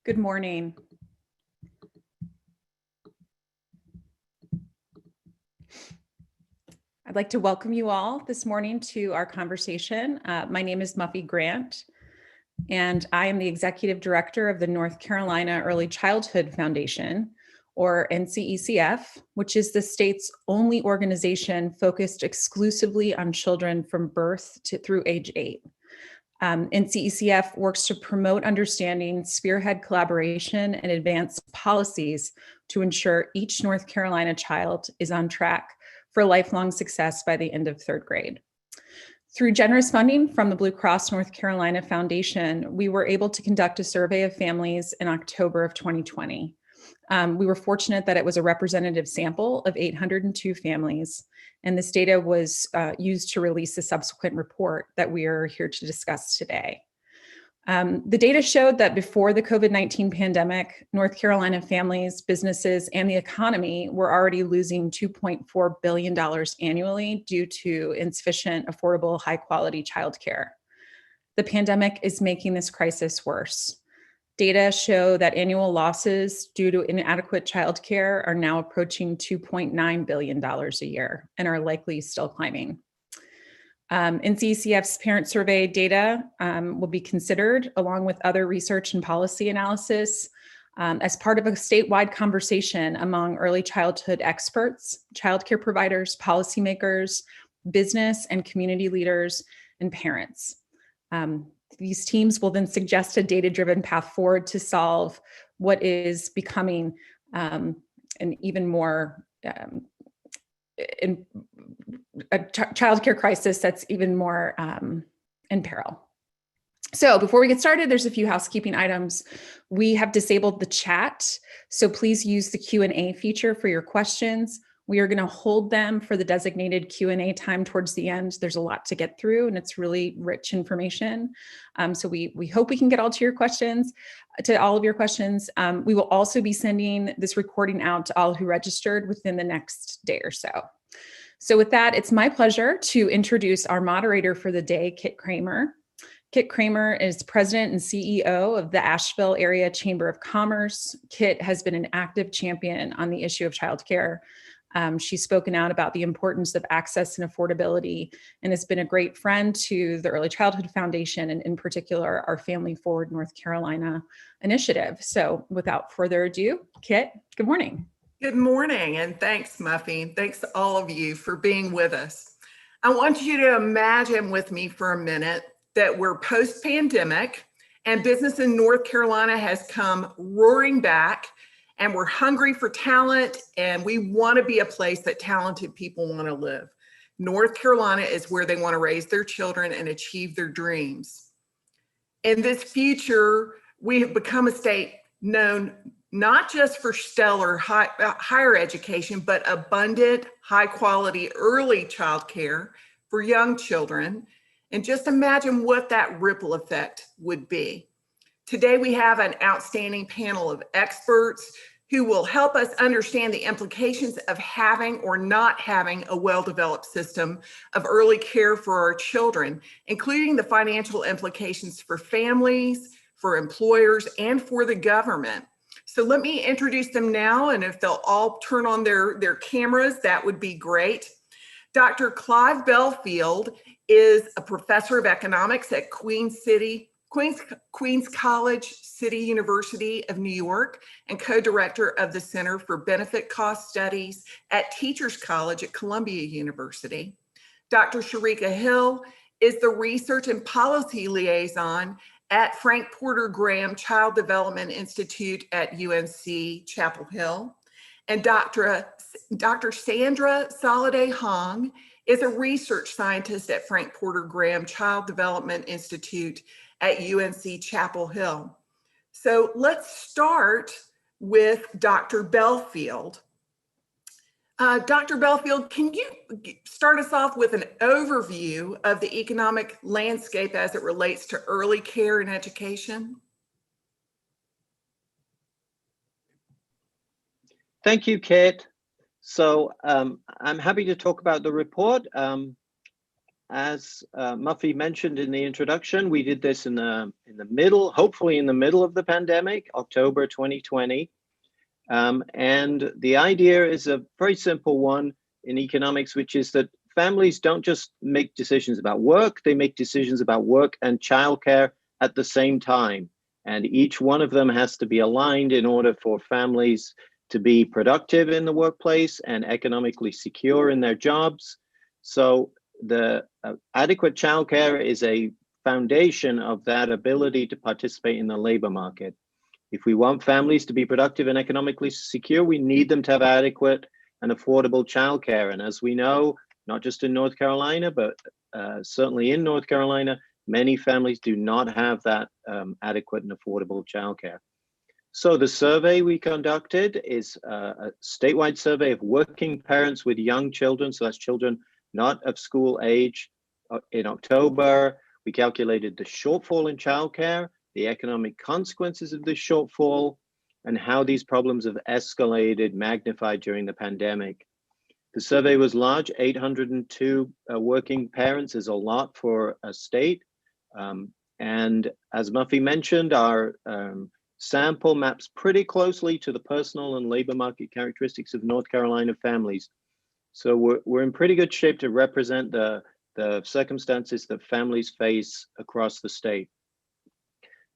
Good morning. I'd like to welcome you all this morning to our conversation. My name is Muffy Grant, and I am the Executive Director of the North Carolina Early Childhood Foundation, or NCECF, which is the state's only organization focused exclusively on children from birth through age 8. NCECF works to promote understanding, spearhead collaboration, and advance policies to ensure each North Carolina child is on track for lifelong success by the end of 3rd grade. Through generous funding from the Blue Cross North Carolina Foundation, we were able to conduct a survey of families in October of 2020. We were fortunate that it was a representative sample of 802 families, and this data was used to release a subsequent report that we are here to discuss today. The data showed that before the COVID-19 pandemic, North Carolina families, businesses, and the economy were already losing $2.4 billion annually due to insufficient, affordable, high-quality childcare. The pandemic is making this crisis worse. Data show that annual losses due to inadequate childcare are now approaching $2.9 billion a year and are likely still climbing. NCECF's parent survey data will be considered along with other research and policy analysis as part of a statewide conversation among early childhood experts, childcare providers, policymakers, business and community leaders, and parents. These teams will then suggest a data-driven path forward to solve what is becoming an even more a childcare crisis that's even more in peril. So before we get started, there's a few housekeeping items. We have disabled the chat, so please use the Q&A feature for your questions. We are going to hold them for the designated Q&A time towards the end. There's a lot to get through, and it's really rich information. So we hope we can get all of your questions. We will also be sending this recording out to all who registered within the next day or so. So with that, it's my pleasure to introduce our moderator for the day, Kit Kramer. Kit Kramer is president and CEO of the Asheville Area Chamber of Commerce. Kit has been an active champion on the issue of childcare. She's spoken out about the importance of access and affordability and has been a great friend to the Early Childhood Foundation and in particular our Family Forward North Carolina initiative. So without further ado, Kit, good morning. Good morning, and thanks, Muffy. Thanks to all of you for being with us. I want you to imagine with me for a minute that we're post-pandemic and business in North Carolina has come roaring back, and we're hungry for talent, and we want to be a place that talented people want to live. North Carolina is where they want to raise their children and achieve their dreams. In this future, we have become a state known not just for stellar higher education, but abundant, high quality early child care for young children. And just imagine what that ripple effect would be. Today, we have an outstanding panel of experts who will help us understand the implications of having or not having a well-developed system of early care for our children, including the financial implications for families, for employers, and for the government. So let me introduce them now, and if they'll all turn on their cameras, that would be great. Dr. Clive Belfield is a professor of economics at Queens College City University of New York and co-director of the Center for Benefit Cost Studies at Teachers College at Columbia University. Dr. Sharika Hill is the research and policy liaison at Frank Porter Graham Child Development Institute at UNC Chapel Hill. And Dr. Sandra Soliday Hong is a research scientist at Frank Porter Graham Child Development Institute at UNC Chapel Hill. So let's start with Dr. Belfield. Dr. Belfield, can you start us off with an overview of the economic landscape as it relates to early care and education? Thank you, Kate. So I'm happy to talk about the report. as Muffy mentioned in the introduction, we did this in the middle, hopefully in the middle of the pandemic, October 2020. And the idea is a very simple one in economics, which is that families don't just make decisions about work, they make decisions about work and childcare at the same time. And each one of them has to be aligned in order for families to be productive in the workplace and economically secure in their jobs. So the adequate childcare is a foundation of that ability to participate in the labor market. If we want families to be productive and economically secure, we need them to have adequate and affordable childcare. And as we know, not just in North Carolina, but certainly in North Carolina, many families do not have that adequate and affordable childcare. So the survey we conducted is a statewide survey of working parents with young children. So that's children not of school age. In October, we calculated the shortfall in childcare, the economic consequences of this shortfall, and how these problems have escalated, magnified during the pandemic. The survey was large, 802 working parents is a lot for a state. And as Muffy mentioned, our sample maps pretty closely to the personal and labor market characteristics of North Carolina families. So we're in pretty good shape to represent the circumstances that families face across the state.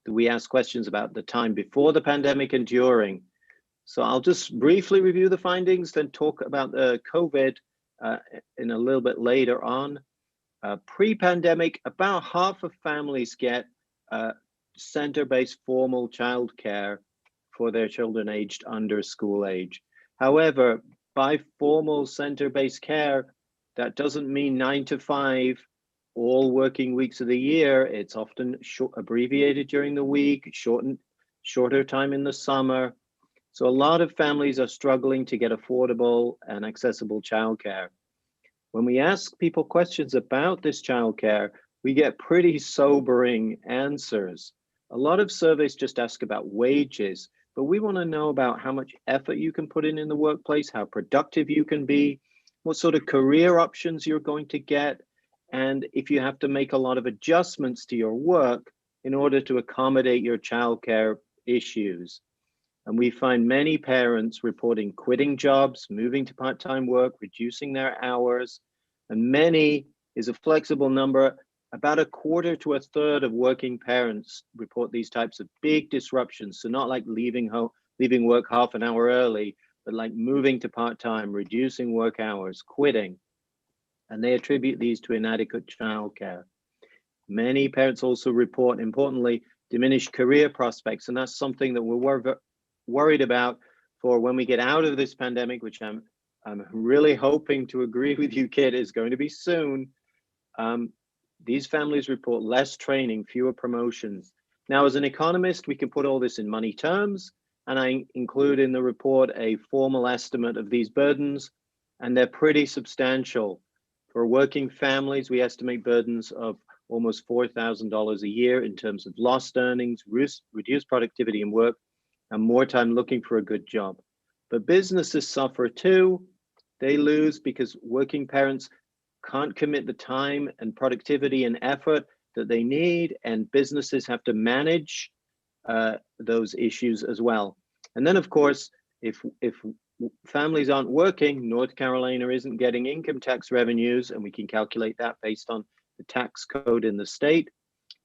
We asked questions about the time before the pandemic and during. So I'll just briefly review the findings, then talk about the COVID in a little bit later on. Pre-pandemic, about half of families get center-based formal childcare for their children aged under school age. However, by formal center-based care, that doesn't mean 9 to 5 all working weeks of the year. It's often abbreviated during the week, shorter time in the summer. So a lot of families are struggling to get affordable and accessible childcare. When we ask people questions about this childcare, we get pretty sobering answers. A lot of surveys just ask about wages, but we want to know about how much effort you can put in the workplace, how productive you can be, what sort of career options you're going to get, and if you have to make a lot of adjustments to your work in order to accommodate your childcare issues. And we find many parents reporting quitting jobs, moving to part-time work, reducing their hours, and many is a flexible number. About a quarter to a third of working parents report these types of big disruptions. So not like leaving work half an hour early, but like moving to part-time, reducing work hours, quitting. And they attribute these to inadequate childcare. Many parents also report, importantly, diminished career prospects. And that's something that we're worried about for when we get out of this pandemic, which I'm really hoping to agree with you, Kit, is going to be soon. These families report less training, fewer promotions. Now, as an economist, we can put all this in money terms, and I include in the report a formal estimate of these burdens, and they're pretty substantial. For working families, we estimate burdens of almost $4,000 a year in terms of lost earnings, reduced productivity in work, and more time looking for a good job. But businesses suffer too. They lose because working parents can't commit the time and productivity and effort that they need, and businesses have to manage those issues as well. And then, of course, if families aren't working, North Carolina isn't getting income tax revenues, and we can calculate that based on the tax code in the state.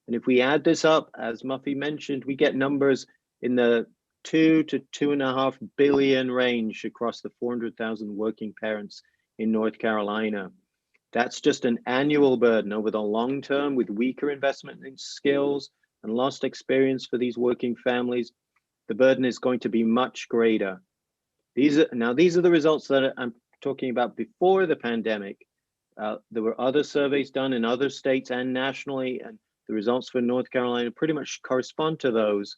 And if we add this up, as Muffy mentioned, we get numbers in the 2 to 2.5 billion range across the 400,000 working parents in North Carolina. That's just an annual burden. Over the long term, with weaker investment in skills and lost experience for these working families, the burden is going to be much greater. These are the results that I'm talking about before the pandemic. There were other surveys done in other states and nationally, and the results for North Carolina pretty much correspond to those.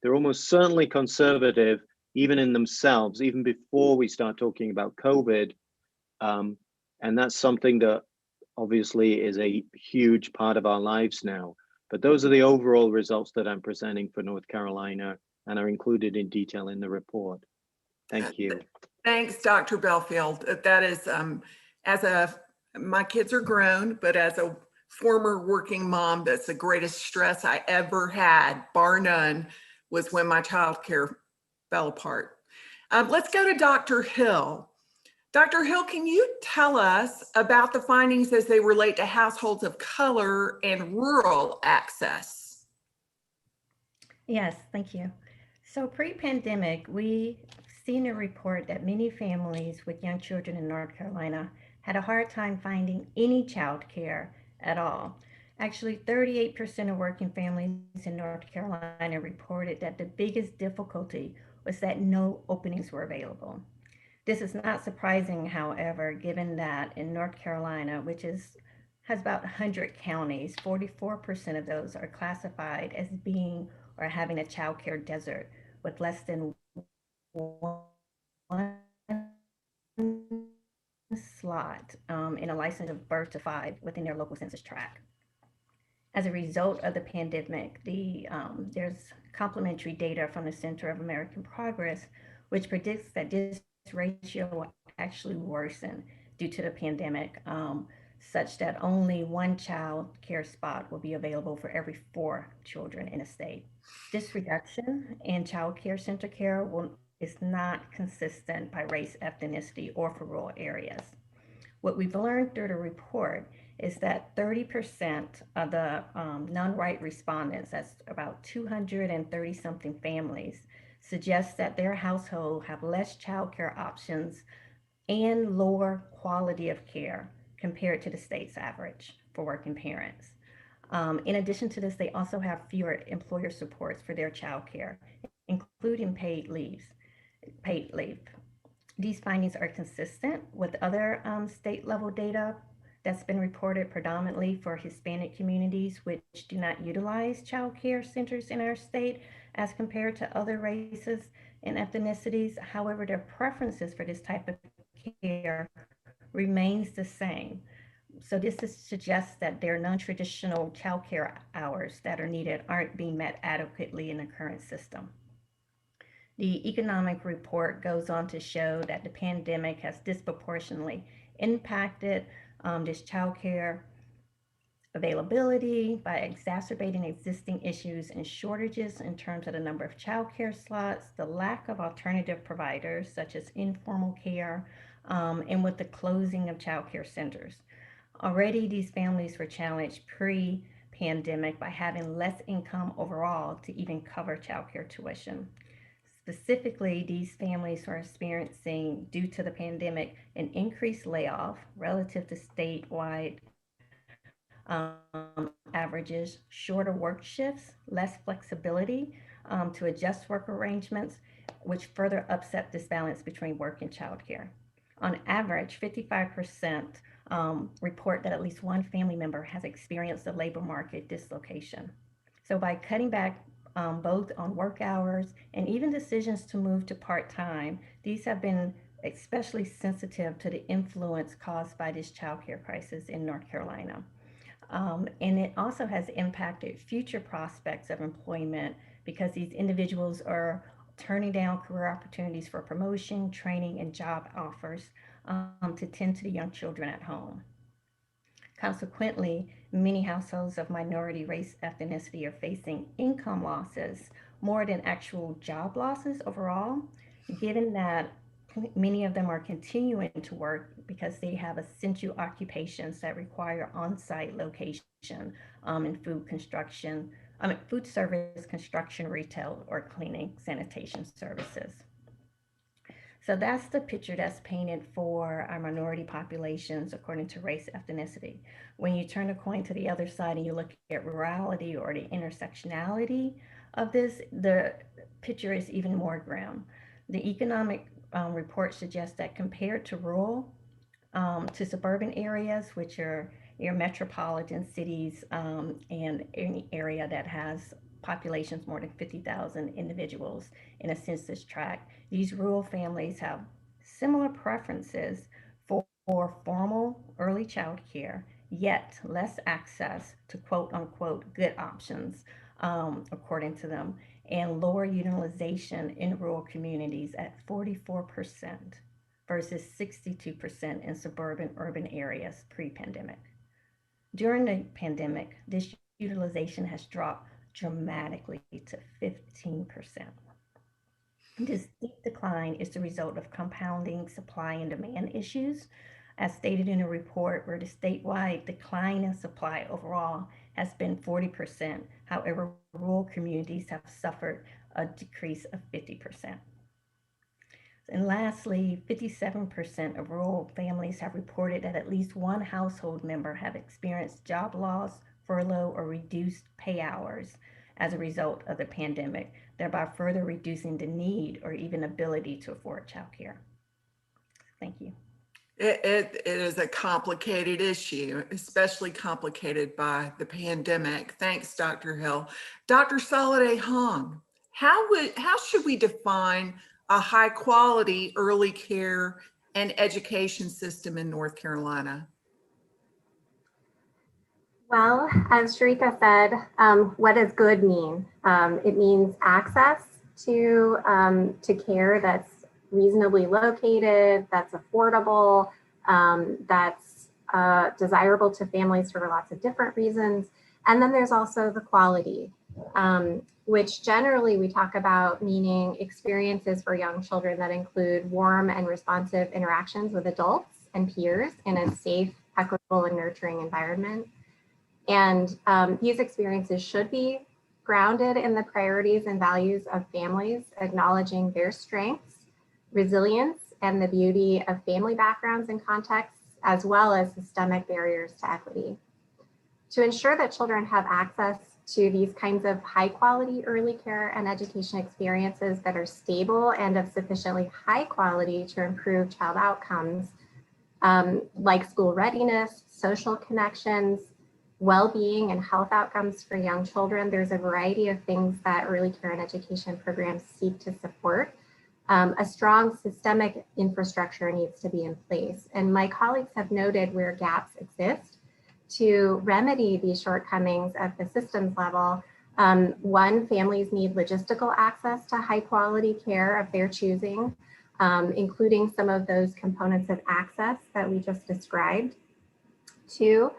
They're almost certainly conservative, even in themselves, even before we start talking about COVID. And that's something that obviously is a huge part of our lives now. But those are the overall results that I'm presenting for North Carolina and are included in detail in the report. Thank you. Thanks, Dr. Belfield. That is, as a My kids are grown, but as a former working mom, that's the greatest stress I ever had, bar none, was when my childcare fell apart. Let's go to Dr. Hill. Dr. Hill, can you tell us about the findings as they relate to households of color and rural access? Yes, thank you. So pre-pandemic, we seen a report that many families with young children in North Carolina had a hard time finding any child care at all. Actually, 38% of working families in North Carolina reported that the biggest difficulty was that no openings were available. This is not surprising, however, given that in North Carolina, has about 100 counties, 44% of those are classified as being or having a child care desert with less than one slot in a license of birth to five within their local census tract. As a result of the pandemic, there's complementary data from the Center of American Progress, which predicts that this ratio will actually worsen due to the pandemic, such that only one child care spot will be available for every four children in a state. This reduction in child care center care is not consistent by race, ethnicity, or for rural areas. What we've learned through the report is that 30% of the non-white respondents, that's about 230 something families, suggest that their household have less childcare options and lower quality of care compared to the state's average for working parents. In addition to this, they also have fewer employer supports for their childcare, including paid leave. These findings are consistent with other state level data that's been reported predominantly for Hispanic communities, which do not utilize child care centers in our state as compared to other races and ethnicities. However, their preferences for this type of care remains the same. So suggests that their non-traditional child care hours that are needed aren't being met adequately in the current system. The economic report goes on to show that the pandemic has disproportionately impacted this childcare availability by exacerbating existing issues and shortages in terms of the number of childcare slots, the lack of alternative providers such as informal care, and with the closing of childcare centers. Already, these families were challenged pre-pandemic by having less income overall to even cover childcare tuition. Specifically, these families are experiencing, due to the pandemic, an increased layoff relative to statewide averages, shorter work shifts, less flexibility to adjust work arrangements, which further upset this balance between work and childcare. On average, 55% report that at least one family member has experienced a labor market dislocation. So by cutting back both on work hours and even decisions to move to part-time, these have been especially sensitive to the influence caused by this childcare crisis in North Carolina. And it also has impacted future prospects of employment because these individuals are turning down career opportunities for promotion, training, and job offers to tend to the young children at home. Consequently, many households of minority race ethnicity are facing income losses more than actual job losses overall, given that many of them are continuing to work because they have essential occupations that require on-site location in food service, construction, retail, or cleaning, sanitation services. So that's the picture that's painted for our minority populations according to race ethnicity. When you turn the coin to the other side and you look at rurality or the intersectionality of this, the picture is even more grim. The economic report suggests that compared to rural to suburban areas, which are your metropolitan cities and any area that has populations more than 50,000 individuals in a census tract, these rural families have similar preferences for formal early child care, yet less access to quote unquote good options, according to them, and lower utilization in rural communities at 44%. versus 62% in suburban urban areas pre-pandemic. During the pandemic, this utilization has dropped dramatically to 15%. This steep decline is the result of compounding supply and demand issues, as stated in a report where the statewide decline in supply overall has been 40%. However, rural communities have suffered a decrease of 50%. And lastly, 57% of rural families have reported that at least one household member have experienced job loss, furlough, or reduced pay hours as a result of the pandemic, thereby further reducing the need or even ability to afford childcare. Thank you. It is a complicated issue, especially complicated by the pandemic. Thanks, Dr. Hill. Dr. Soliday Hong, how should we define a high quality early care and education system in North Carolina? Well, as Sharika said, what does good mean? It means access to care that's reasonably located, that's affordable, that's desirable to families for lots of different reasons. And then there's also the quality, which generally we talk about meaning experiences for young children that include warm and responsive interactions with adults and peers in a safe, equitable, and nurturing environment. And these experiences should be grounded in the priorities and values of families, acknowledging their strengths, resilience, and the beauty of family backgrounds and contexts, as well as systemic barriers to equity. To ensure that children have access to these kinds of high quality early care and education experiences that are stable and of sufficiently high quality to improve child outcomes, like school readiness, social connections, well-being and health outcomes for young children, there's a variety of things that early care and education programs seek to support. A strong systemic infrastructure needs to be in place. And my colleagues have noted where gaps exist to remedy these shortcomings at the systems level. One, families need logistical access to high quality care of their choosing, including some of those components of access that we just described. Two,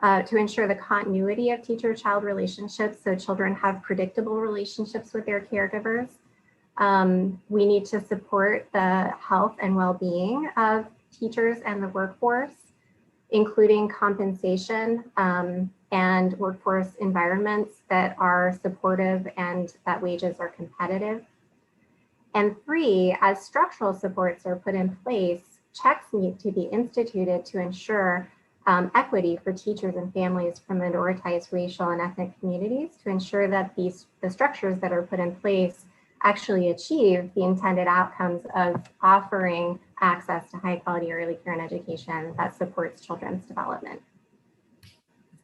to ensure the continuity of teacher-child relationships so children have predictable relationships with their caregivers. We need to support the health and well-being of teachers and the workforce, including compensation and workforce environments that are supportive and that wages are competitive. And three, as structural supports are put in place, checks need to be instituted to ensure equity for teachers and families from minoritized racial and ethnic communities to ensure that the structures that are put in place actually achieve the intended outcomes of offering access to high quality early care and education that supports children's development.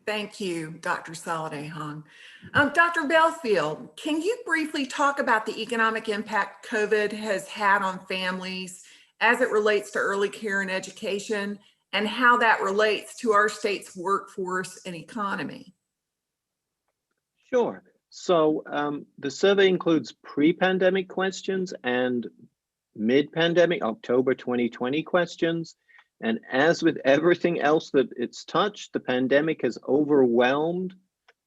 Thank you, Dr. Soliday Hong. Dr. Belfield, can you briefly talk about the economic impact COVID has had on families as it relates to early care and education, and how that relates to our state's workforce and economy? Sure. So the survey includes pre-pandemic questions and mid-pandemic, October 2020 questions. And as with everything else that it's touched, the pandemic has overwhelmed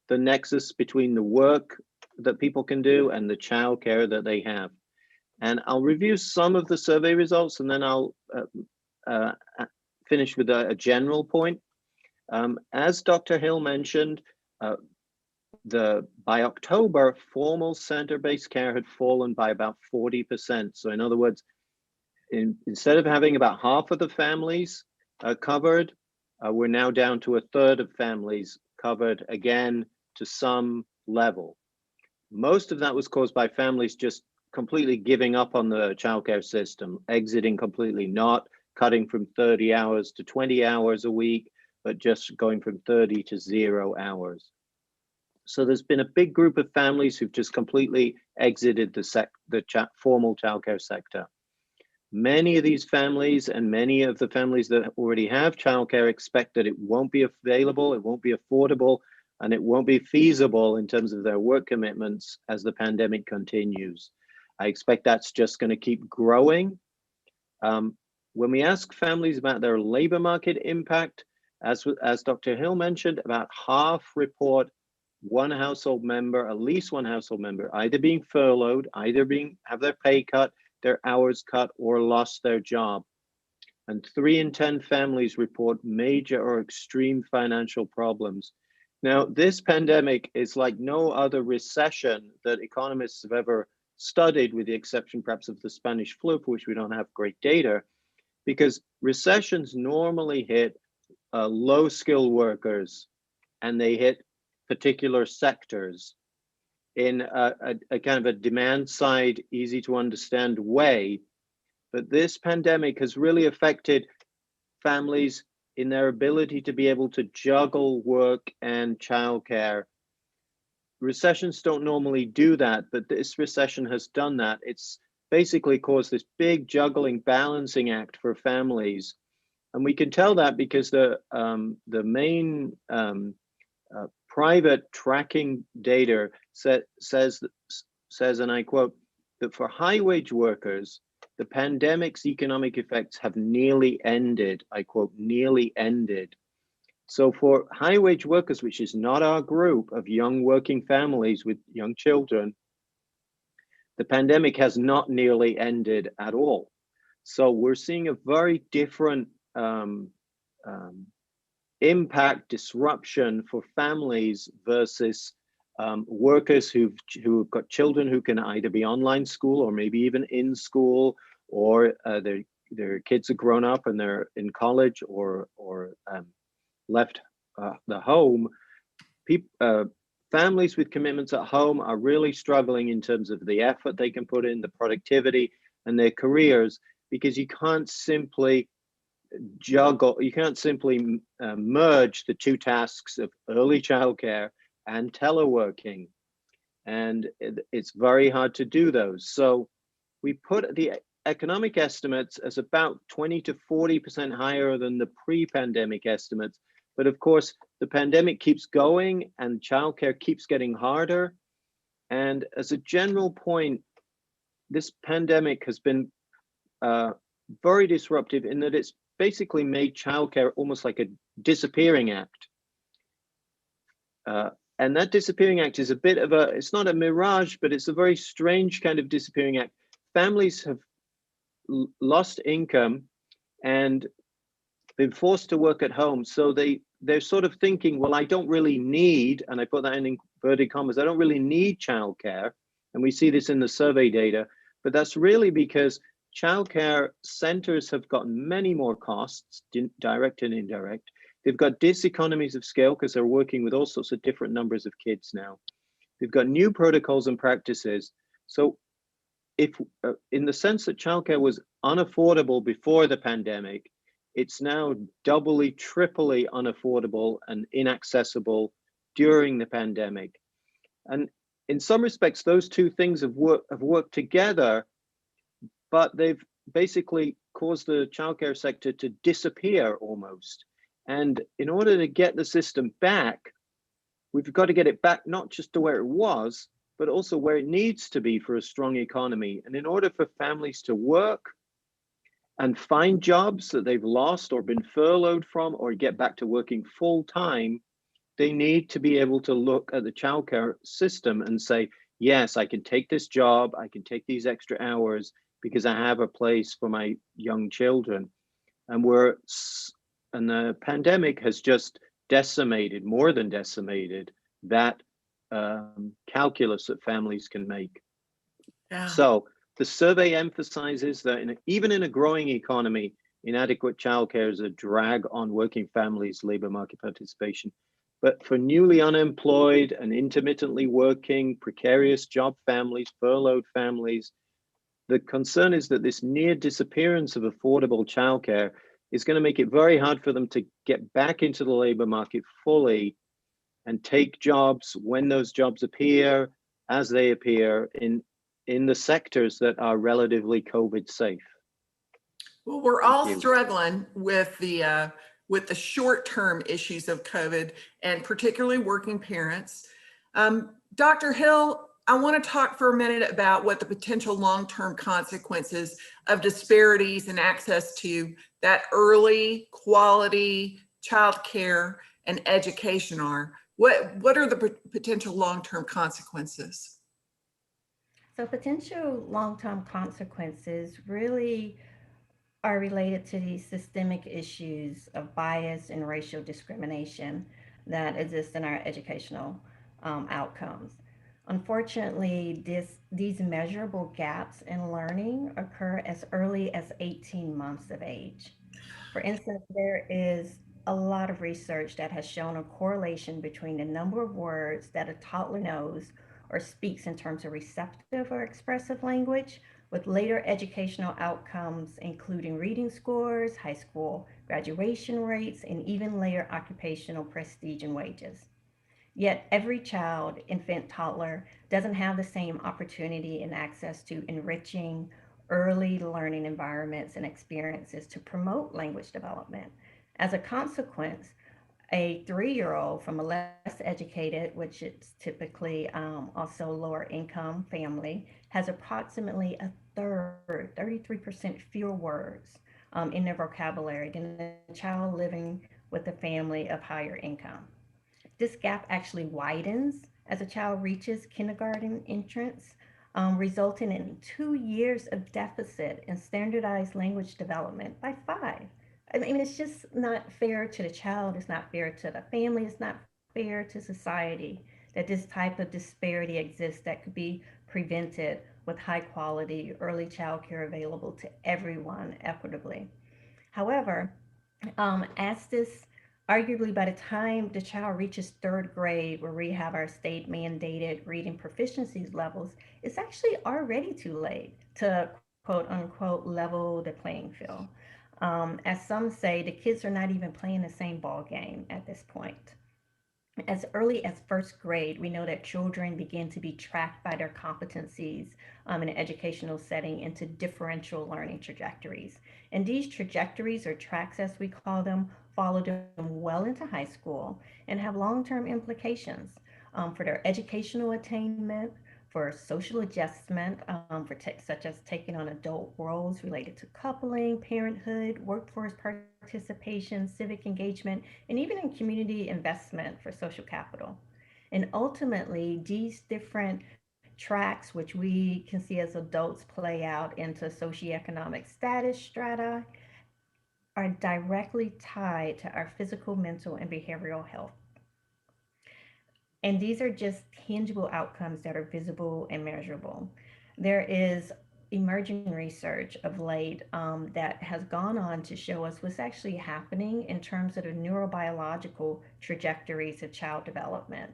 the nexus between the work that people can do and the childcare that they have. And I'll review some of the survey results, and then I'll finish with a general point. As Dr. Hill mentioned, by October, formal center-based care had fallen by about 40%. So in other words, instead of having about half of the families covered, we're now down to a third of families covered, again, to some level. Most of that was caused by families just completely giving up on the childcare system, exiting completely, not cutting from 30 hours to 20 hours a week, but just going from 30 to 0 hours. So there's been a big group of families who've just completely exited the formal childcare sector. Many of these families and many of the families that already have childcare expect that it won't be available, it won't be affordable, and it won't be feasible in terms of their work commitments as the pandemic continues. I expect that's just going to keep growing. When we ask families about their labor market impact, as Dr. Hill mentioned, about half report one household member, at least one household member, either being furloughed, either have their pay cut, their hours cut, or lost their job. And 3 in 10 families report major or extreme financial problems. Now, this pandemic is like no other recession that economists have ever studied, with the exception perhaps of the Spanish flu, for which we don't have great data, because recessions normally hit low-skilled workers, and they hit particular sectors in a kind of a demand side, easy to understand way. But this pandemic has really affected families in their ability to be able to juggle work and childcare. Recessions don't normally do that, but this recession has done that. It's basically caused this big juggling, balancing act for families. And we can tell that because the main private tracking data says, and I quote, that for high wage workers, the pandemic's economic effects have nearly ended. I quote, nearly ended. So for high wage workers, which is not our group of young working families with young children, the pandemic has not nearly ended at all. So we're seeing a very different impact, disruption for families versus workers who've got children who can either be online school or maybe even in school, or their kids are grown up and they're in college or left the home. Families with commitments at home are really struggling in terms of the effort they can put in, the productivity, and their careers, because you can't simply juggle, you can't simply merge the two tasks of early childcare and teleworking. And it's very hard to do those. So we put the economic estimates as about 20 to 40% higher than the pre-pandemic estimates. But of course, the pandemic keeps going and childcare keeps getting harder. And as a general point, this pandemic has been very disruptive in that it's basically made childcare almost like a disappearing act. And that disappearing act is a bit of it's not a mirage, but it's a very strange kind of disappearing act. Families have lost income and been forced to work at home. So they're sort of thinking, well, I don't really need, and I put that in inverted commas, I don't really need childcare. And we see this in the survey data, but that's really because childcare centers have gotten many more costs, direct and indirect. They've got diseconomies of scale because they're working with all sorts of different numbers of kids now. They've got new protocols and practices. So if in the sense that childcare was unaffordable before the pandemic, it's now doubly, triply unaffordable and inaccessible during the pandemic. And in some respects, those two things have worked together, but they've basically caused the childcare sector to disappear almost. And in order to get the system back, we've got to get it back not just to where it was, but also where it needs to be for a strong economy. And in order for families to work and find jobs that they've lost or been furloughed from, or get back to working full time, they need to be able to look at the childcare system and say, yes, I can take this job, I can take these extra hours because I have a place for my young children. And the pandemic has just decimated, more than decimated, that calculus that families can make. Yeah. So the survey emphasizes that even in a growing economy, inadequate childcare is a drag on working families' labor market participation. But for newly unemployed and intermittently working, precarious job families, furloughed families, the concern is that this near disappearance of affordable childcare is going to make it very hard for them to get back into the labor market fully and take jobs when those jobs appear, as they appear in the sectors that are relatively COVID safe. Well, we're all struggling with the short-term issues of COVID, and particularly working parents. Dr. Hill, I want to talk for a minute about what the potential long-term consequences of disparities in access to that early quality childcare and education are. What are the potential long-term consequences? So potential long-term consequences really are related to these systemic issues of bias and racial discrimination that exist in our educational outcomes. Unfortunately, these measurable gaps in learning occur as early as 18 months of age. For instance, there is a lot of research that has shown a correlation between the number of words that a toddler knows or speaks in terms of receptive or expressive language with later educational outcomes, including reading scores, high school graduation rates, and even later occupational prestige and wages. Yet every child, infant, toddler, doesn't have the same opportunity and access to enriching early learning environments and experiences to promote language development. As a consequence, a 3-year-old from a less educated, which is typically also lower income family, has approximately a third, 33% fewer words in their vocabulary than a child living with a family of higher income. This gap actually widens as a child reaches kindergarten entrance, resulting in 2 years of deficit in standardized language development by 5. I mean, it's just not fair to the child, it's not fair to the family, it's not fair to society that this type of disparity exists that could be prevented with high quality early child care available to everyone equitably. However, as this arguably by the time the child reaches third grade, where we have our state mandated reading proficiency levels, it's actually already too late to quote unquote level the playing field. As some say, the kids are not even playing the same ball game at this point. As early as first grade, we know that children begin to be tracked by their competencies in an educational setting into differential learning trajectories. And these trajectories, or tracks as we call them, follow them well into high school and have long term implications for their educational attainment, for social adjustment, such as taking on adult roles related to coupling, parenthood, workforce participation, civic engagement, and even in community investment for social capital. And ultimately, these different tracks, which we can see as adults play out into socioeconomic status strata, are directly tied to our physical, mental, and behavioral health. And these are just tangible outcomes that are visible and measurable. There is emerging research of late that has gone on to show us what's actually happening in terms of the neurobiological trajectories of child development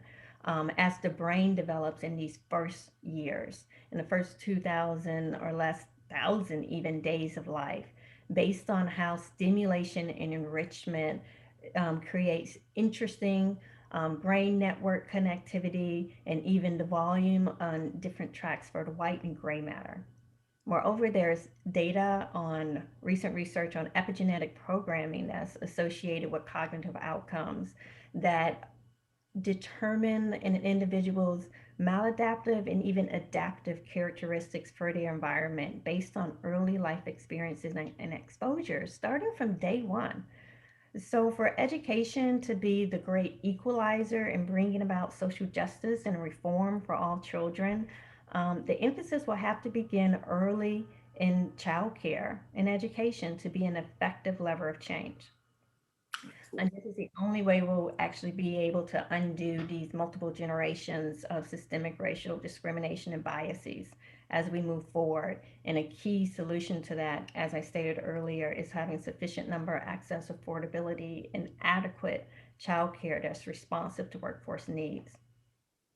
as the brain develops in these first years, in the first 2,000 or less thousand even days of life, based on how stimulation and enrichment creates interesting brain network connectivity, and even the volume on different tracks for the white and gray matter. Moreover, there's data on recent research on epigenetic programming that's associated with cognitive outcomes that determine an individual's maladaptive and even adaptive characteristics for their environment based on early life experiences and exposures starting from day one. So, for education to be the great equalizer in bringing about social justice and reform for all children, the emphasis will have to begin early in childcare and education to be an effective lever of change. And this is the only way we'll actually be able to undo these multiple generations of systemic racial discrimination and biases as we move forward. And a key solution to that, as I stated earlier, is having sufficient number, access, affordability, and adequate childcare that's responsive to workforce needs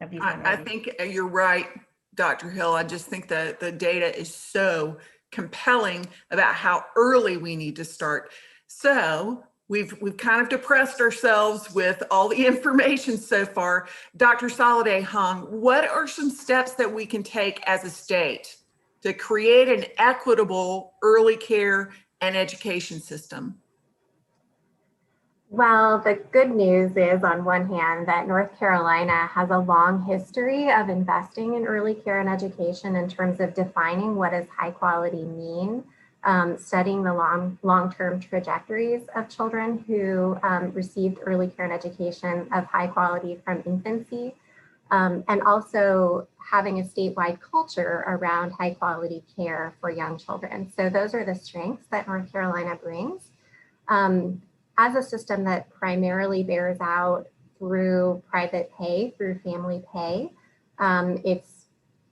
of these I minorities. think you're right, Dr. Hill. I just think that the data is so compelling about how early we need to start. So we've kind of depressed ourselves with all the information so far. Dr. Soliday Hong, what are some steps that we can take as a state to create an equitable early care and education system? Well, the good news is, on one hand, that North Carolina has a long history of investing in early care and education in terms of defining what does high quality mean, studying the long-term trajectories of children who received early care and education of high quality from infancy, and also having a statewide culture around high quality care for young children. So those are the strengths that North Carolina brings. As a system that primarily bears out through private pay, through family pay, it's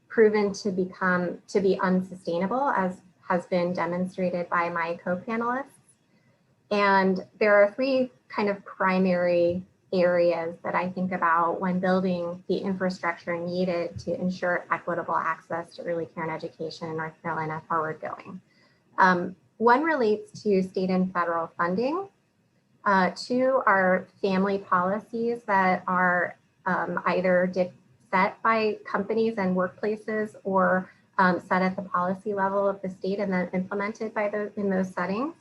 proven to be unsustainable, as has been demonstrated by my co-panelists. And there are three kind of primary areas that I think about when building the infrastructure needed to ensure equitable access to early care and education in North Carolina forward going. One relates to state and federal funding. Two are family policies that are either set by companies and workplaces or set at the policy level of the state and then implemented by in those settings.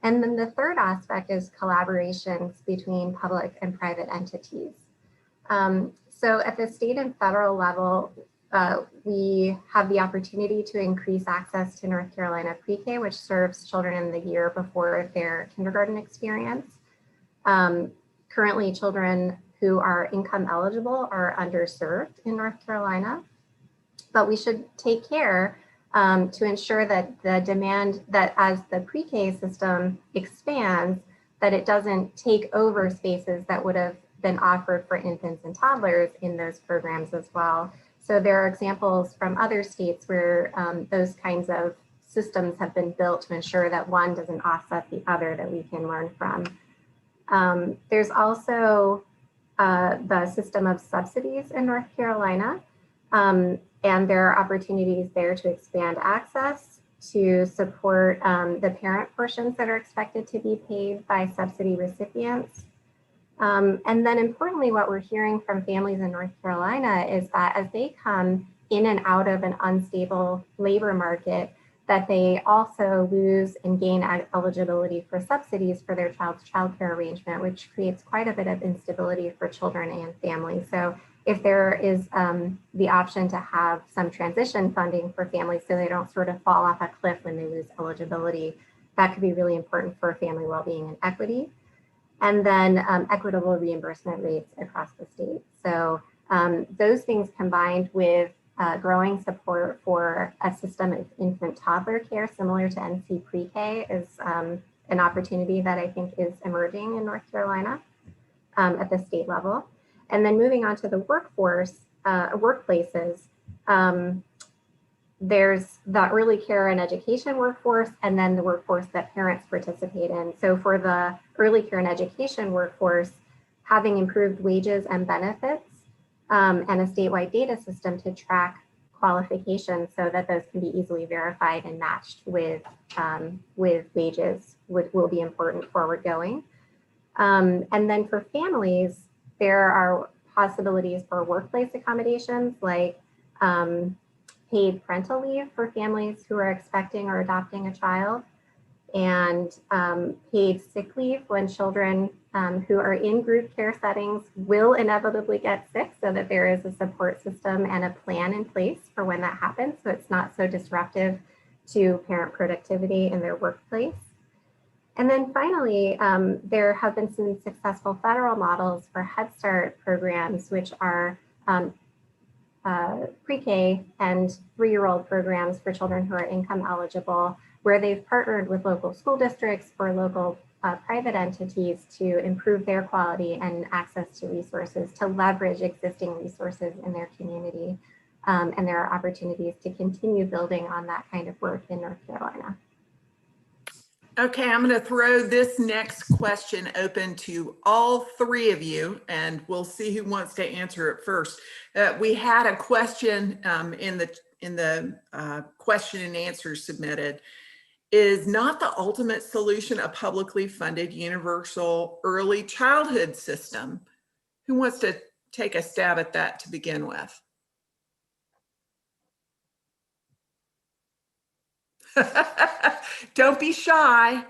And then the third aspect is collaborations between public and private entities. So at the state and federal level, we have the opportunity to increase access to North Carolina pre-K, which serves children in the year before their kindergarten experience. Currently, children who are income eligible are underserved in North Carolina, but we should take care to ensure that the demand, that as the pre-K system expands, that it doesn't take over spaces that would have been offered for infants and toddlers in those programs as well. So there are examples from other states where those kinds of systems have been built to ensure that one doesn't offset the other, that we can learn from. There's also the system of subsidies in North Carolina, and there are opportunities there to expand access, to support the parent portions that are expected to be paid by subsidy recipients. And then importantly, what we're hearing from families in North Carolina is that as they come in and out of an unstable labor market, that they also lose and gain eligibility for subsidies for their child's childcare arrangement, which creates quite a bit of instability for children and families. So if there is the option to have some transition funding for families so they don't sort of fall off a cliff when they lose eligibility, that could be really important for family well-being and equity. And then equitable reimbursement rates across the state. So those things combined with growing support for a system of infant toddler care similar to NC pre-K is an opportunity that I think is emerging in North Carolina at the state level. And then moving on to the workforce, workplaces, there's the early care and education workforce, and then the workforce that parents participate in. So for the early care and education workforce, having improved wages and benefits and a statewide data system to track qualifications so that those can be easily verified and matched with wages will be important forward going. And then for families, there are possibilities for workplace accommodations like paid parental leave for families who are expecting or adopting a child, and paid sick leave when children who are in group care settings will inevitably get sick, so that there is a support system and a plan in place for when that happens, so it's not so disruptive to parent productivity in their workplace. And then finally, there have been some successful federal models for Head Start programs, which are pre-K and 3-year-old programs for children who are income eligible, where they've partnered with local school districts or local private entities to improve their quality and access to resources, to leverage existing resources in their community. And there are opportunities to continue building on that kind of work in North Carolina. Okay, I'm going to throw this next question open to all three of you, and we'll see who wants to answer it first. We had a question in the question and answer submitted. Is not the ultimate solution a publicly funded universal early childhood system? Who wants to take a stab at that to begin with? Don't be shy.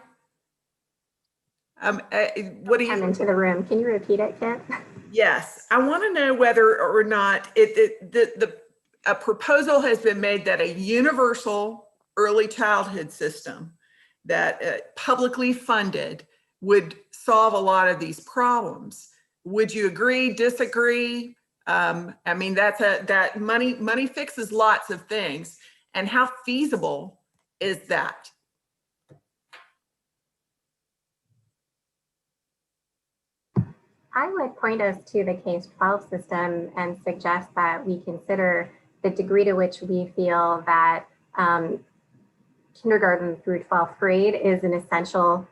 What do Come you? into the room. Can you repeat it, Kit? Yes, I want to know whether or not a proposal has been made that a universal early childhood system that publicly funded would solve a lot of these problems. Would you agree, disagree? I mean, that money fixes lots of things. And how feasible is that? I would point us to the K-12 system and suggest that we consider the degree to which we feel that kindergarten through 12th grade is an essential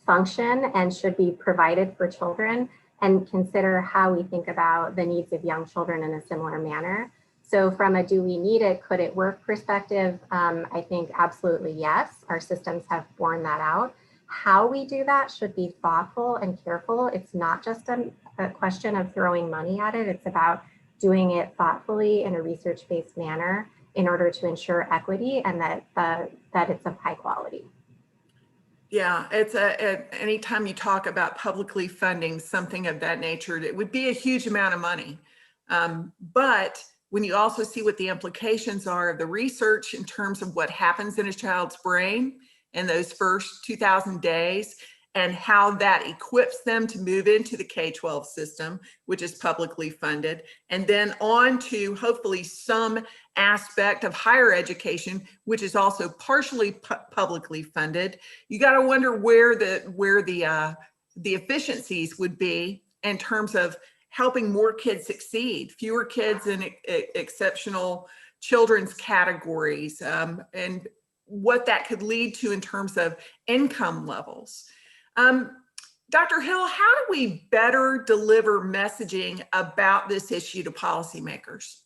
function and should be provided for children, and consider how we think about the needs of young children in a similar manner. So from a do we need it, could it work perspective, I think absolutely yes. Our systems have borne that out. How we do that should be thoughtful and careful. It's not just a question of throwing money at it. It's about doing it thoughtfully in a research-based manner in order to ensure equity and that it's of high quality. Yeah, it's anytime you talk about publicly funding something of that nature, it would be a huge amount of money. But when you also see what the implications are of the research in terms of what happens in a child's brain in those first 2,000 days, and how that equips them to move into the K-12 system, which is publicly funded, and then on to hopefully some aspect of higher education, which is also partially publicly funded. You got to wonder where the efficiencies would be in terms of helping more kids succeed, fewer kids in exceptional children's categories, and what that could lead to in terms of income levels. Dr. Hill, how do we better deliver messaging about this issue to policymakers?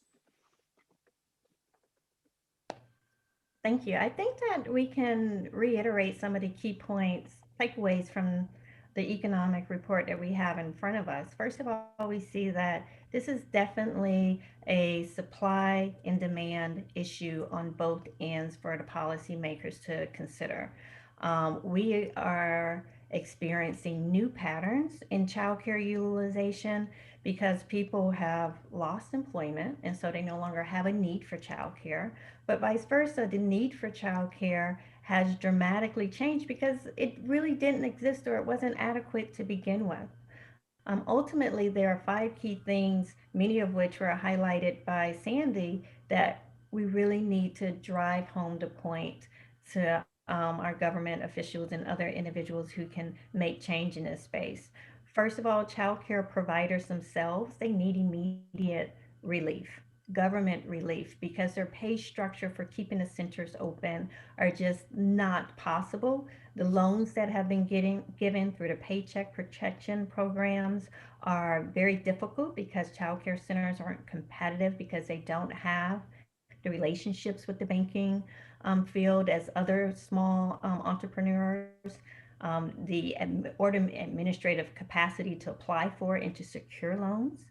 Thank you. I think that we can reiterate some of the key points, takeaways from the economic report that we have in front of us. First of all, we see that this is definitely a supply and demand issue on both ends for the policymakers to consider. We are experiencing new patterns in childcare utilization because people have lost employment and so they no longer have a need for childcare. But vice versa, the need for childcare has dramatically changed because it really didn't exist or it wasn't adequate to begin with. Ultimately, there are 5 key things, many of which were highlighted by Sandy, that we really need to drive home the point to our government officials and other individuals who can make change in this space. First of all, child care providers themselves, they need immediate relief, government relief, because their pay structure for keeping the centers open are just not possible. The loans that have been given through the Paycheck Protection programs are very difficult because child care centers aren't competitive because they don't have the relationships with the banking field as other small entrepreneurs, the administrative capacity to apply for and to secure loans.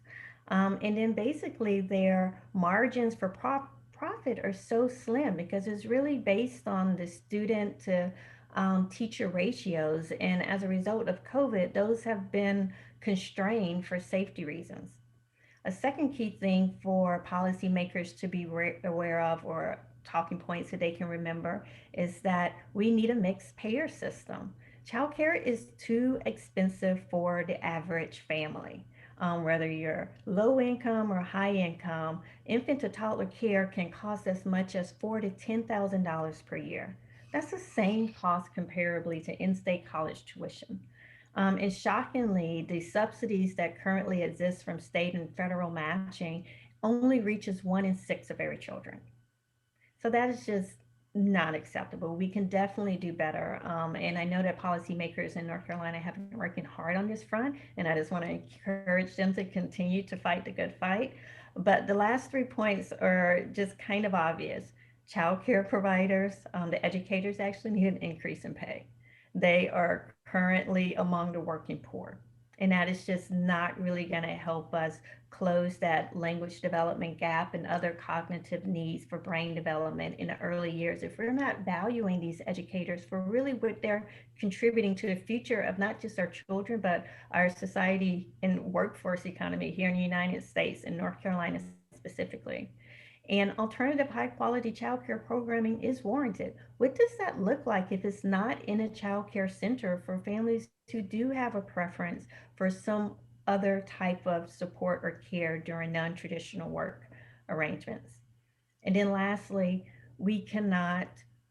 And then basically their margins for profit are so slim because it's really based on the student to teacher ratios. And as a result of COVID, those have been constrained for safety reasons. A second key thing for policymakers to be aware of, or talking points that they can remember, is that we need a mixed payer system. Childcare is too expensive for the average family. Whether you're low income or high income, infant to toddler care can cost as much as $4,000 to $10,000 per year. That's the same cost comparably to in-state college tuition. And shockingly, the subsidies that currently exist from state and federal matching only reaches 1 in 6 of every children. So that is just not acceptable. We can definitely do better. And I know that policymakers in North Carolina have been working hard on this front, and I just want to encourage them to continue to fight the good fight. But the last 3 points are just kind of obvious. Child care providers, the educators actually need an increase in pay. They are currently among the working poor. And that is just not really going to help us close that language development gap and other cognitive needs for brain development in the early years if we're not valuing these educators for really what they're contributing to the future of not just our children, but our society and workforce economy here in the United States and North Carolina specifically. And alternative high quality childcare programming is warranted. What does that look like if it's not in a childcare center for families who do have a preference for some other type of support or care during non-traditional work arrangements? And then lastly, we cannot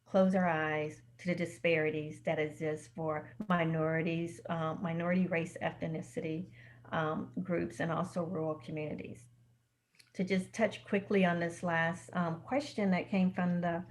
close our eyes to the disparities that exist for minorities, minority race ethnicity groups, and also rural communities. To just touch quickly on this last question that came from the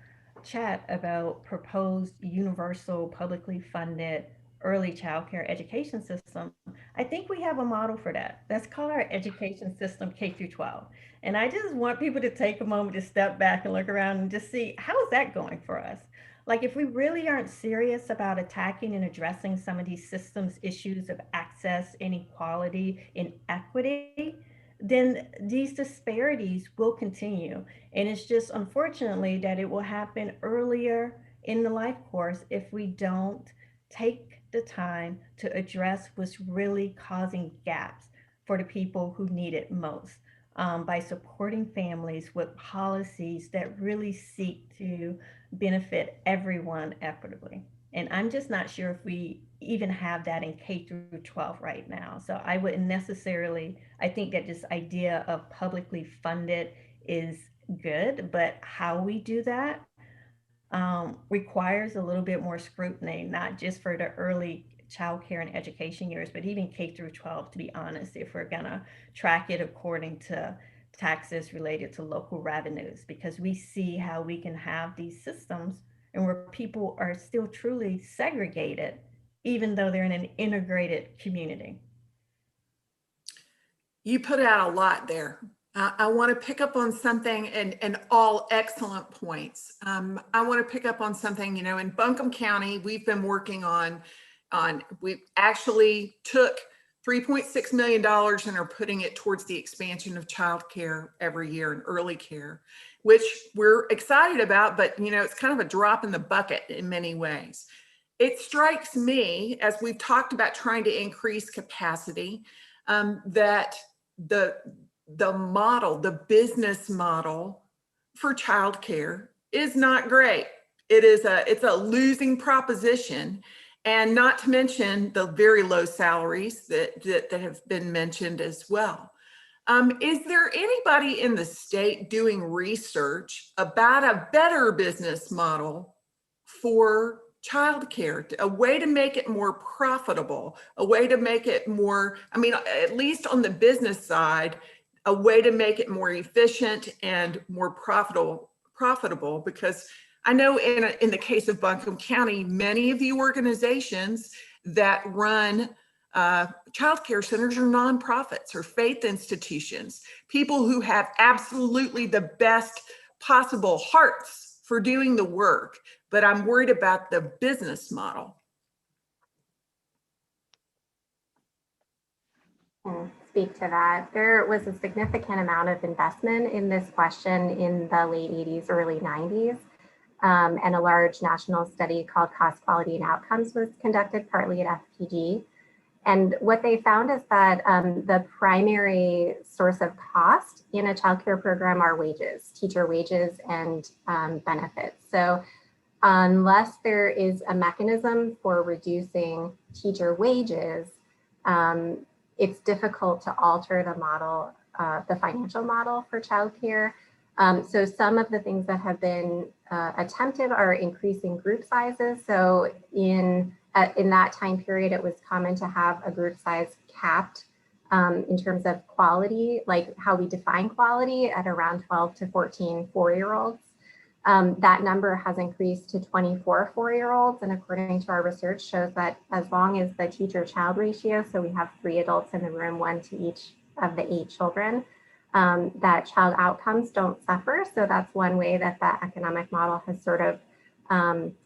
chat about proposed universal publicly funded early childcare education system, I think we have a model for that. That's called our education system K through 12. And I just want people to take a moment to step back and look around and just see how is that going for us? Like if we really aren't serious about attacking and addressing some of these systems issues of access, inequality, and equity, then these disparities will continue. And it's just unfortunately that it will happen earlier in the life course if we don't take the time to address what's really causing gaps for the people who need it most, by supporting families with policies that really seek to benefit everyone equitably. And I'm just not sure if we even have that in K through 12 right now. So I wouldn't necessarily, I think that this idea of publicly funded is good, but how we do that requires a little bit more scrutiny, not just for the early childcare and education years, but even K through 12, to be honest, if we're gonna track it according to taxes related to local revenues, because we see how we can have these systems and where people are still truly segregated, even though they're in an integrated community. You put out a lot there. I want to pick up on something, and all excellent points. I want to pick up on something, you know, in Buncombe County, we've been working on we actually took $3.6 million and are putting it towards the expansion of childcare every year and early care, which we're excited about, but you know, it's kind of a drop in the bucket in many ways. It strikes me, as we've talked about trying to increase capacity, that the model, the business model for childcare is not great. It's a losing proposition, and not to mention the very low salaries that have been mentioned as well. Is there anybody in the state doing research about a better business model for childcare, a way to make it more profitable, a way to make it more, I mean, at least on the business side, a way to make it more efficient and more profitable? Because I know in the case of Buncombe County, many of the organizations that run childcare centers are nonprofits or faith institutions, people who have absolutely the best possible hearts for doing the work, but I'm worried about the business model. Speak to that. There was a significant amount of investment in this question in the late 80s, early 90s. And a large national study called Cost, Quality, and Outcomes was conducted partly at FPG. And what they found is that the primary source of cost in a childcare program are wages, teacher wages and benefits. So unless there is a mechanism for reducing teacher wages, it's difficult to alter the model, the financial model for childcare. So some of the things that have been attempted are increasing group sizes. So in that time period, it was common to have a group size capped in terms of quality, like how we define quality, at around 12 to 14 4-year-olds. That number has increased to 24 4-year-olds, and according to our research shows that as long as the teacher-child ratio, so we have 3 adults in the room, 1 to each of the 8 children, that child outcomes don't suffer. So that's one way that that economic model has sort of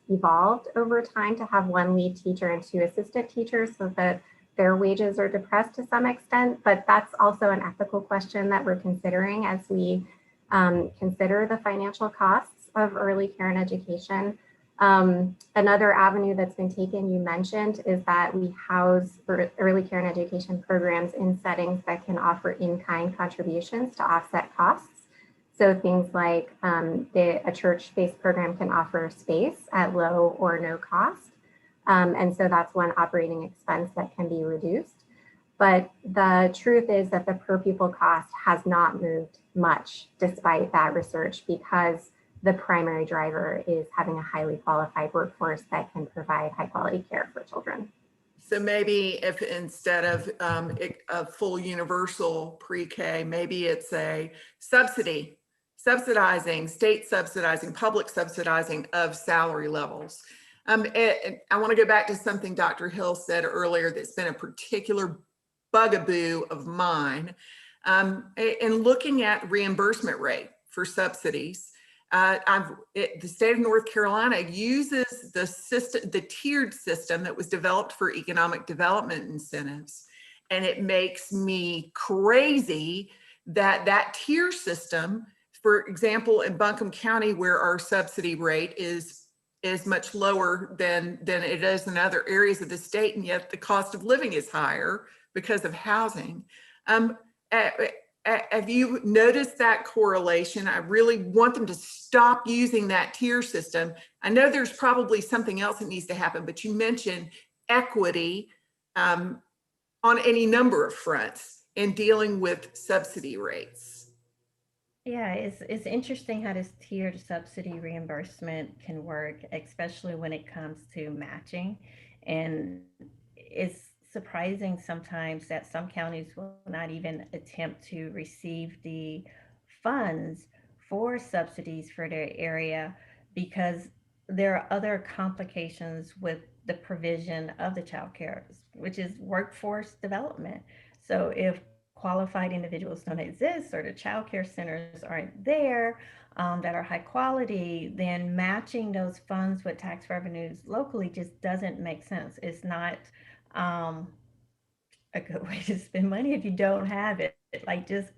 evolved over time, to have 1 lead teacher and 2 assistant teachers, so that their wages are depressed to some extent, but that's also an ethical question that we're considering as we consider the financial costs of early care and education. Another avenue that's been taken, you mentioned, is that we house early care and education programs in settings that can offer in-kind contributions to offset costs. So things like a church-based program can offer space at low or no cost. And so that's one operating expense that can be reduced. But the truth is that the per pupil cost has not moved much despite that research, because the primary driver is having a highly qualified workforce that can provide high quality care for children. So maybe if instead of a full universal pre-K, maybe it's a subsidizing, state subsidizing, public subsidizing of salary levels. I want to go back to something Dr. Hill said earlier that's been a particular bugaboo of mine. In looking at reimbursement rate for subsidies, the state of North Carolina uses the tiered system that was developed for economic development incentives. And it makes me crazy that that tier system, for example, in Buncombe County, where our subsidy rate is much lower than it is in other areas of the state, and yet the cost of living is higher because of housing. Have you noticed that correlation? I really want them to stop using that tier system. I know there's probably something else that needs to happen, but you mentioned equity on any number of fronts in dealing with subsidy rates. Yeah, it's interesting how this tiered subsidy reimbursement can work, especially when it comes to matching. And it's surprising sometimes that some counties will not even attempt to receive the funds for subsidies for their area, because there are other complications with the provision of the child care, which is workforce development. So if qualified individuals don't exist, or the child care centers aren't there that are high quality, then matching those funds with tax revenues locally just doesn't make sense. It's not a good way to spend money if you don't have it. Like, just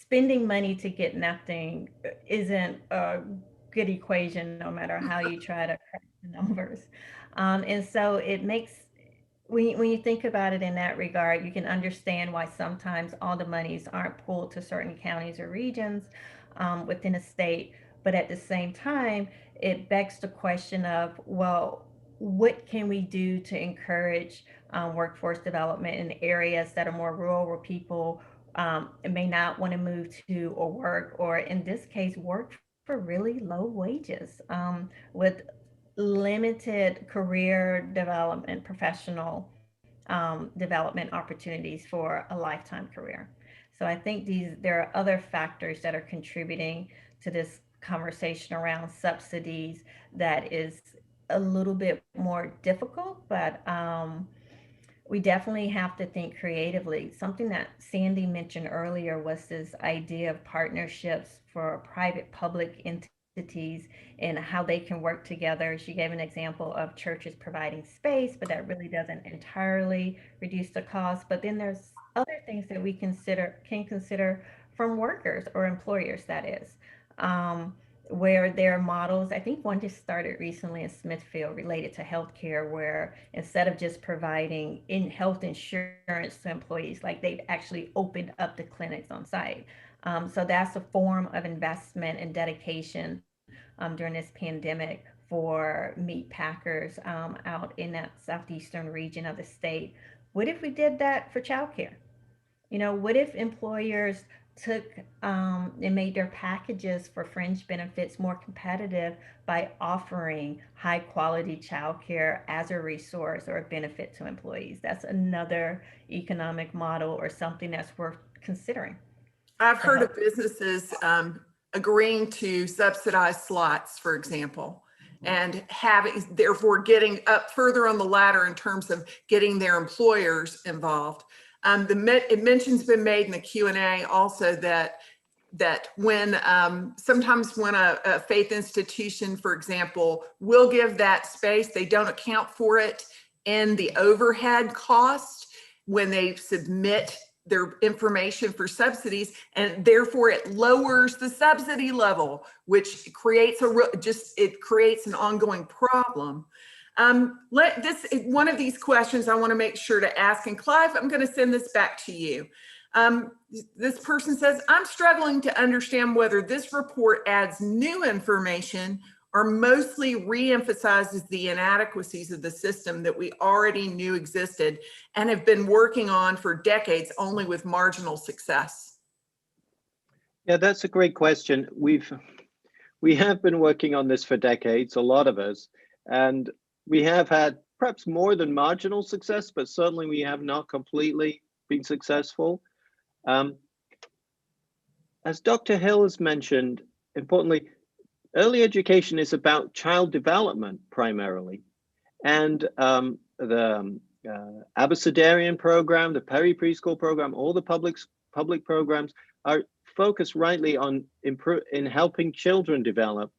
spending money to get nothing isn't a good equation, no matter how you try to crack the numbers. And so it makes, when you think about it in that regard, you can understand why sometimes all the monies aren't pulled to certain counties or regions within a state. But at the same time, it begs the question of, well, what can we do to encourage workforce development in areas that are more rural, where people may not want to move to or work, or in this case, work for really low wages with limited career development, professional development opportunities for a lifetime career. So I think there are other factors that are contributing to this conversation around subsidies that is a little bit more difficult, but we definitely have to think creatively. Something that Sandy mentioned earlier was this idea of partnerships for private public entities and how they can work together. She gave an example of churches providing space, but that really doesn't entirely reduce the cost. But then there's other things that we can consider from workers or employers, that is. Where there are models, I think one just started recently in Smithfield related to healthcare, where instead of just providing health insurance to employees, like they've actually opened up the clinics on site. So that's a form of investment and dedication during this pandemic for meat packers out in that southeastern region of the state. What if we did that for childcare? What if employers took and made their packages for fringe benefits more competitive by offering high quality childcare as a resource or a benefit to employees? That's another economic model or something that's worth considering. I've heard of businesses agreeing to subsidize slots, for example, and therefore getting up further on the ladder in terms of getting their employers involved. It mention's been made in the Q&A also that when sometimes when a faith institution, for example, will give that space, they don't account for it in the overhead cost. when they submit their information for subsidies, and therefore it lowers the subsidy level, which creates it creates an ongoing problem. One of these questions I want to make sure to ask, and Clive, I'm going to send this back to you. This person says, I'm struggling to understand whether this report adds new information or mostly reemphasizes the inadequacies of the system that we already knew existed and have been working on for decades, only with marginal success. Yeah, that's a great question. We have been working on this for decades, a lot of us, and we have had perhaps more than marginal success, but certainly we have not completely been successful. As Dr. Hill has mentioned, importantly, early education is about child development primarily. And the Abecedarian program, the peri-preschool program, all the public programs are focused rightly on in helping children develop.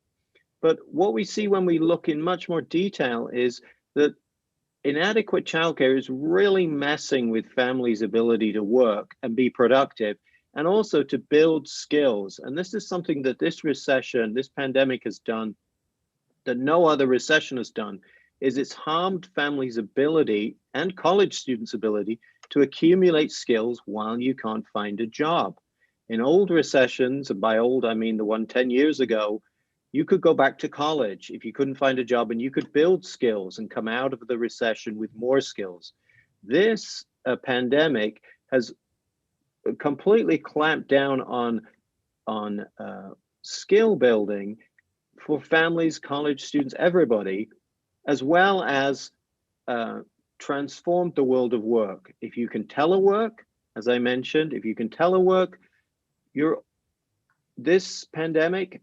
But what we see when we look in much more detail is that inadequate childcare is really messing with families' ability to work and be productive, and also to build skills. And this is something that this recession, this pandemic has done, that no other recession has done, is it's harmed families' ability and college students' ability to accumulate skills while you can't find a job. In old recessions, and by old I mean the one 10 years ago, you could go back to college if you couldn't find a job, and you could build skills and come out of the recession with more skills. This pandemic has completely clamped down on skill building for families, college students, everybody, as well as transformed the world of work. If you can telework, as I mentioned, if you can telework, this pandemic,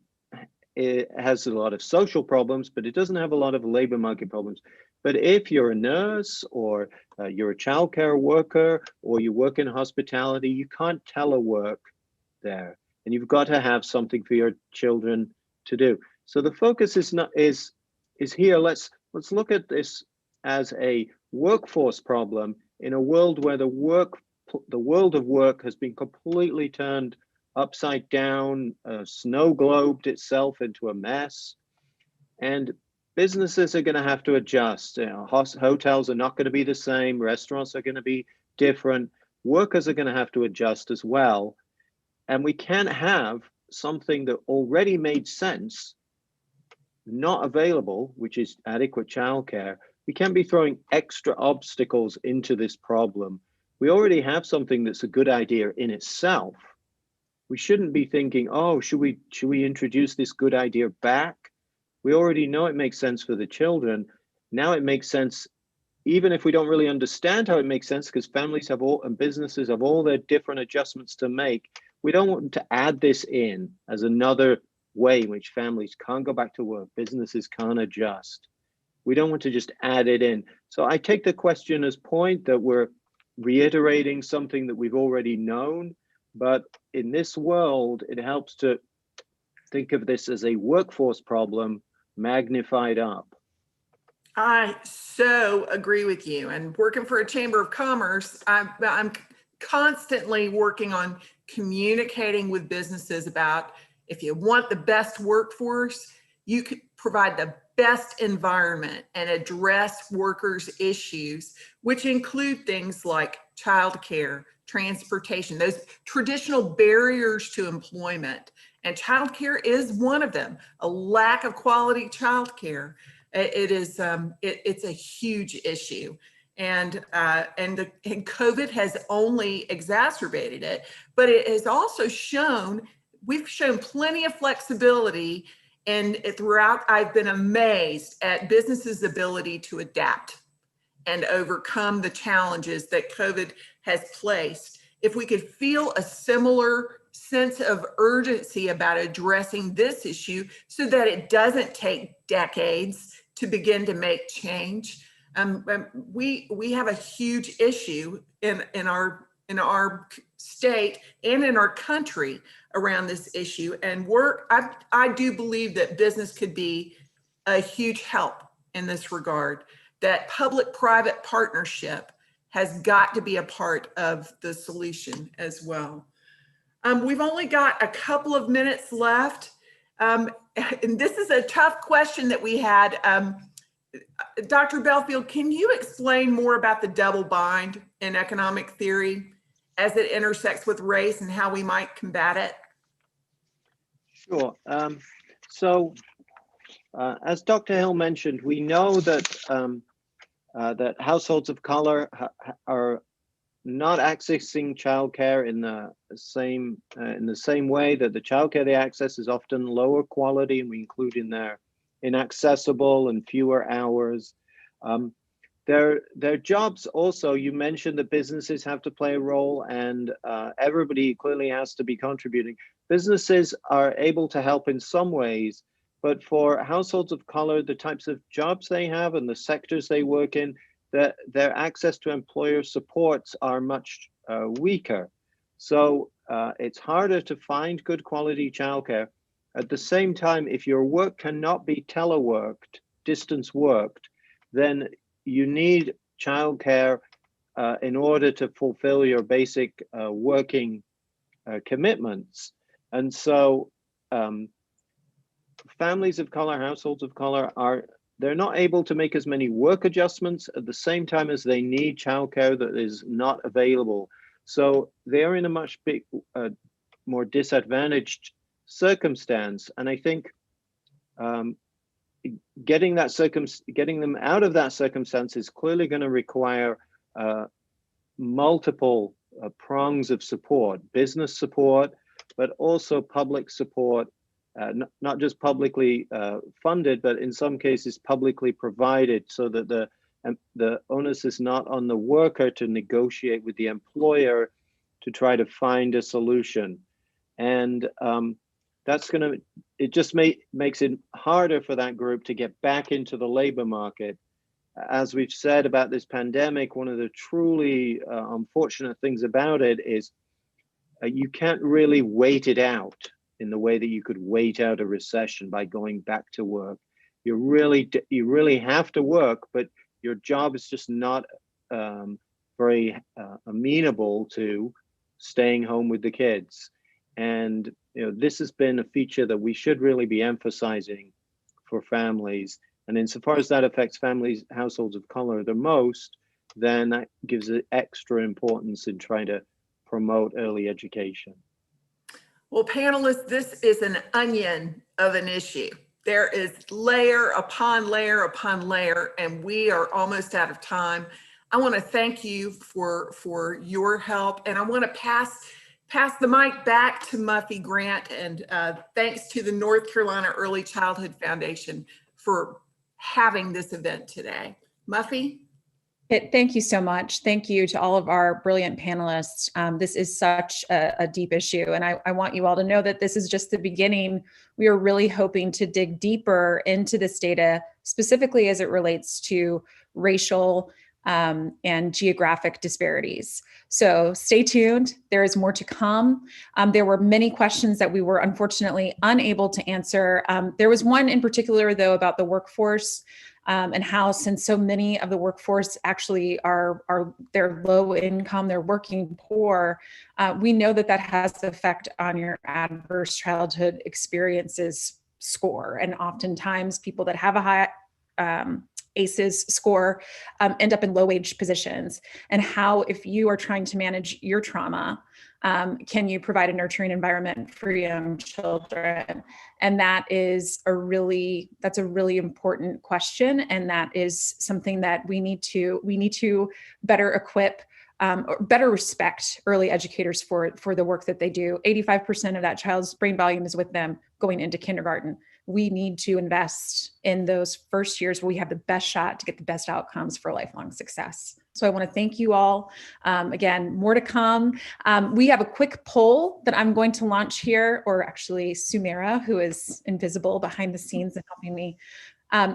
it has a lot of social problems, but it doesn't have a lot of labor market problems. But if you're a nurse, or you're a childcare worker, or you work in hospitality, you can't telework there, and you've got to have something for your children to do. So the focus is here. Let's look at this as a workforce problem in a world where the world of work has been completely turned upside down, snow globed itself into a mess, and businesses are going to have to adjust. Hotels are not going to be the same. Restaurants are going to be different. Workers are going to have to adjust as well. And we can't have something that already made sense not available, which is adequate childcare. We can't be throwing extra obstacles into this problem. We already have something that's a good idea in itself. We shouldn't be thinking, oh, should we introduce this good idea back? We already know it makes sense for the children. Now it makes sense, even if we don't really understand how it makes sense, because families have and businesses have all their different adjustments to make. We don't want to add this in as another way in which families can't go back to work, businesses can't adjust. We don't want to just add it in. So I take the questioner's point that we're reiterating something that we've already known, but in this world, it helps to think of this as a workforce problem magnified up. I so agree with you. And working for a chamber of commerce, I'm constantly working on communicating with businesses about, if you want the best workforce, you could provide the best environment and address workers' issues, which include things like childcare, transportation, those traditional barriers to employment. And childcare is one of them. A lack of quality childcare. It's a huge issue. And COVID has only exacerbated it, but it has also we've shown plenty of flexibility, and throughout, I've been amazed at businesses' ability to adapt and overcome the challenges that COVID has placed. If we could feel a similar sense of urgency about addressing this issue so that it doesn't take decades to begin to make change, we have a huge issue in our state and in our country around this issue. And I do believe that business could be a huge help in this regard, that public-private partnership has got to be a part of the solution as well. We've only got a couple of minutes left. And this is a tough question that we had. Dr. Belfield, can you explain more about the double bind in economic theory as it intersects with race and how we might combat it? Sure. As Dr. Hill mentioned, we know that that households of color are not accessing childcare in the same way, that the childcare they access is often lower quality, and we include in there inaccessible and fewer hours. Their jobs also, you mentioned that businesses have to play a role, and everybody clearly has to be contributing. Businesses are able to help in some ways, but for households of color, the types of jobs they have and the sectors they work in, their access to employer supports are much weaker. So it's harder to find good quality childcare. At the same time, if your work cannot be teleworked, distance worked, then you need childcare in order to fulfill your basic working commitments. And so families of color, households of color, they're not able to make as many work adjustments at the same time as they need childcare that is not available. So they're in a much more disadvantaged circumstance. And I think getting them out of that circumstance is clearly going to require multiple prongs of support, business support, but also public support. Not just publicly funded, but in some cases publicly provided, so that the onus is not on the worker to negotiate with the employer to try to find a solution. And it just makes it harder for that group to get back into the labor market. As we've said about this pandemic, one of the truly unfortunate things about it is you can't really wait it out in the way that you could wait out a recession by going back to work. You really have to work, but your job is just not very amenable to staying home with the kids. And this has been a feature that we should really be emphasizing for families. And insofar as that affects families, households of color the most, then that gives it extra importance in trying to promote early education. Well, panelists, this is an onion of an issue. There is layer upon layer upon layer, and we are almost out of time. I want to thank you for your help, and I want to pass the mic back to Muffy Grant, and thanks to the North Carolina Early Childhood Foundation for having this event today. Muffy? Thank you so much. Thank you to all of our brilliant panelists. This is such a deep issue, and I want you all to know that this is just the beginning. We are really hoping to dig deeper into this data, specifically as it relates to racial and geographic disparities. So stay tuned. There is more to come. There were many questions that we were unfortunately unable to answer. There was one in particular, though, about the workforce. And how, since so many of the workforce actually they're low income, they're working poor, we know that has an effect on your adverse childhood experiences score. And oftentimes people that have a high ACEs score end up in low wage positions. And how, if you are trying to manage your trauma, can you provide a nurturing environment for young children? And that's a really important question. And that is something that we need to better equip or better respect early educators for the work that they do. 85% of that child's brain volume is with them going into kindergarten. We need to invest in those first years where we have the best shot to get the best outcomes for lifelong success. So I want to thank you all. Again, more to come. We have a quick poll that I'm going to launch here, or actually Sumera, who is invisible behind the scenes and helping me.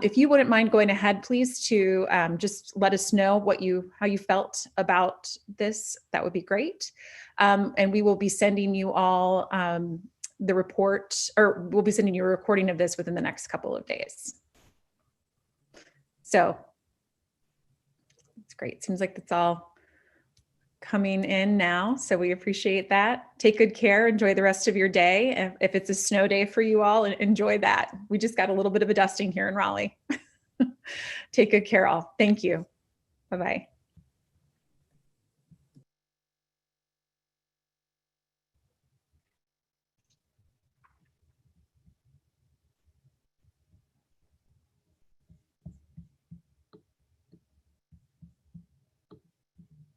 If you wouldn't mind going ahead, please, to just let us know how you felt about this, that would be great. And we will be sending you all the report, or we'll be sending you a recording of this within the next couple of days. So it's great. Seems like that's all coming in now. So we appreciate that. Take good care. Enjoy the rest of your day. If it's a snow day for you all, enjoy that. We just got a little bit of a dusting here in Raleigh. Take good care all. Thank you. Bye-bye.